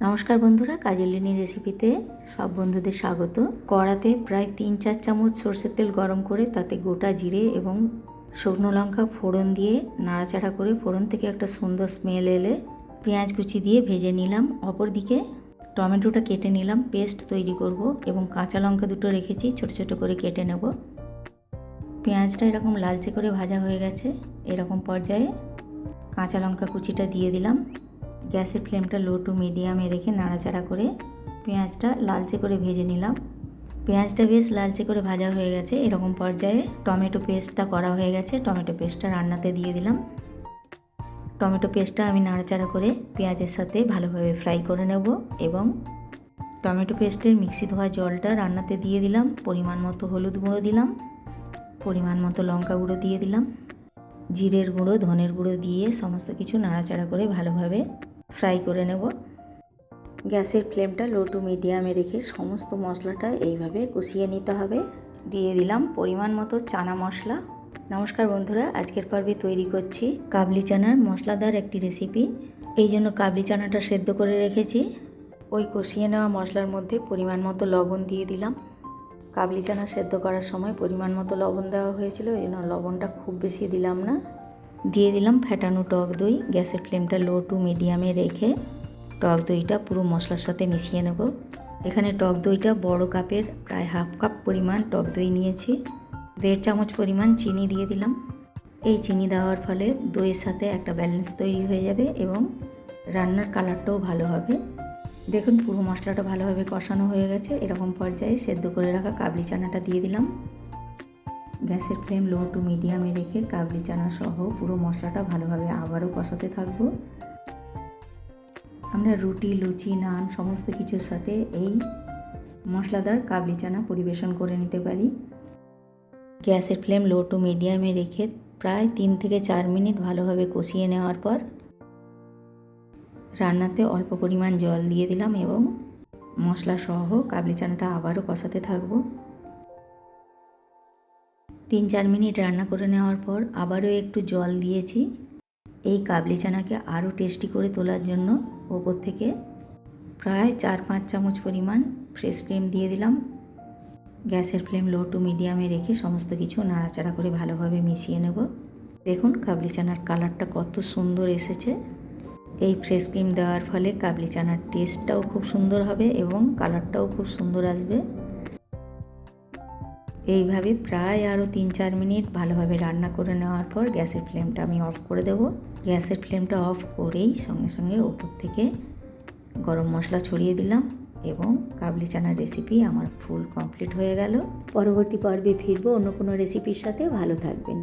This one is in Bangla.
নমস্কার বন্ধুরা, কাজের লিনি রেসিপিতে সব বন্ধুদের স্বাগত। কড়াতে প্রায় 3-4 চামচ সরষের তেল গরম করে তাতে গোটা জিরে এবং শুকনো লঙ্কা ফোড়ন দিয়ে নাড়াচাড়া করে ফোড়ন থেকে একটা সুন্দর স্মেল এলে পেঁয়াজ কুচি দিয়ে ভেজে নিলাম। অপরদিকে টমেটোটা কেটে নিলাম, পেস্ট তৈরি করব এবং কাঁচা লঙ্কা দুটো রেখেছি, ছোট ছোট করে কেটে নেব। পেঁয়াজটা এরকম লালচে করে ভাজা হয়ে গেছে। এরকম পর্যায়ে কাঁচা লঙ্কা কুচিটা দিয়ে দিলাম। গ্যাসের ফ্লেমটা লো টু মিডিয়ামে রেখে নাড়াচাড়া করে পেঁয়াজটা লালচে করে ভেজে নিলাম। পেঁয়াজটা বেশ লালচে করে ভাজা হয়ে গেছে। এরকম পর্যায়ে টমেটো পেস্টটা করা হয়ে গেছে। টমেটো পেস্টটা রান্নাতে দিয়ে দিলাম। টমেটো পেস্টটা আমি নাড়াচাড়া করে পেঁয়াজের সাথে ভালোভাবে ফ্রাই করে নেব এবং টমেটো পেস্টের মিক্সি ধোয়া জলটা রান্নাতে দিয়ে দিলাম। পরিমাণ মতো হলুদ গুঁড়ো দিলাম, পরিমাণ মতো লঙ্কা গুঁড়ো দিয়ে দিলাম, জিরের গুঁড়ো, ধনের গুঁড়ো দিয়ে সমস্ত কিছু নাড়াচাড়া করে ভালোভাবে ফ্রাই করে নেব। গ্যাসের ফ্লেমটা লো টু মিডিয়ামে রেখে সমস্ত মশলাটা এইভাবে কষিয়ে নিতে হবে। দিয়ে দিলাম পরিমাণ মতো চানা মশলা। নমস্কার বন্ধুরা, আজকের পর্বে তৈরি করছি কাবলি চানার মশলাদার একটি রেসিপি। এই জন্য কাবলি চানাটা সেদ্ধ করে রেখেছি। ওই কষিয়ে নেওয়া মশলার মধ্যে পরিমাণ মতো লবণ দিয়ে দিলাম। কাবলি চানা সেদ্ধ করার সময় পরিমাণ মতো লবণ দেওয়া হয়েছিল, এই জন্য লবণটা খুব বেশি দিলাম না। দিয়ে দিলাম ফেটানো টক দই। গ্যাসের ফ্লেমটা লো টু মিডিয়ামে রেখে টক দইটা পুরো মশলার সাথে মিশিয়ে নেব। এখানে টক দইটা বড় কাপের প্রায় হাফ কাপ পরিমাণ টক দই নিয়েছি। 1.5 চামচ পরিমাণ চিনি দিয়ে দিলাম। এই চিনি দেওয়ার ফলে দইয়ের সাথে একটা ব্যালেন্স তৈরি হয়ে যাবে এবং রান্নার কালারটাও ভালো হবে। দেখুন পুরো মশলাটা ভালোভাবে কষানো হয়ে গেছে। এরকম পর্যায়ে সেদ্ধ করে রাখা কাবলি চানাটা দিয়ে দিলাম। গ্যাসের ফ্লেম লো টু মিডিয়ামে রেখে কাবলি চানা সহ পুরো মশলাটা ভালোভাবে আবারও কষাতে থাকবো। আমরা রুটি, লুচি, নান সমস্ত কিছুর সাথে এই মশলাদার কাবলি চানা পরিবেশন করে নিতে পারি। গ্যাসের ফ্লেম লো টু মিডিয়ামে রেখে প্রায় 3 থেকে 4 মিনিট ভালোভাবে কষিয়ে নেওয়ার পর রান্নাতে অল্প পরিমাণ জল দিয়ে দিলাম এবং মশলা সহ কাবলি চানাটা আবারও কষাতে থাকবো। 3-4 মিনিট রান্না করে নেওয়ার পর আবারও একটু জল দিয়েছি। এই কাবলি চানাকে আরও টেস্টি করে তোলার জন্য ওপর থেকে প্রায় 4-5 চামচ পরিমাণ ফ্রেশ ক্রিম দিয়ে দিলাম। গ্যাসের ফ্লেম লো টু মিডিয়ামে রেখে সমস্ত কিছু নাড়াচাড়া করে ভালোভাবে মিশিয়ে নেব। দেখুন কাবলি চানার কালারটা কত সুন্দর এসেছে। এই ফ্রেশ ক্রিম দেওয়ার ফলে কাবলি চানার টেস্টটাও খুব সুন্দর হবে এবং কালারটাও খুব সুন্দর আসবে। এইভাবে প্রায় আরও 3-4 মিনিট ভালোভাবে রান্না করে নেওয়ার পর গ্যাসের ফ্লেমটা আমি অফ করে দেব। গ্যাসের ফ্লেমটা অফ করেই সঙ্গে সঙ্গে ওপর থেকে গরম মশলা ছড়িয়ে দিলাম এবং কাবলি চানার রেসিপি আমার ফুল কমপ্লিট হয়ে গেল। পরবর্তী পর্বে ফিরবো অন্য কোনো রেসিপির সাথে। ভালো থাকবেন।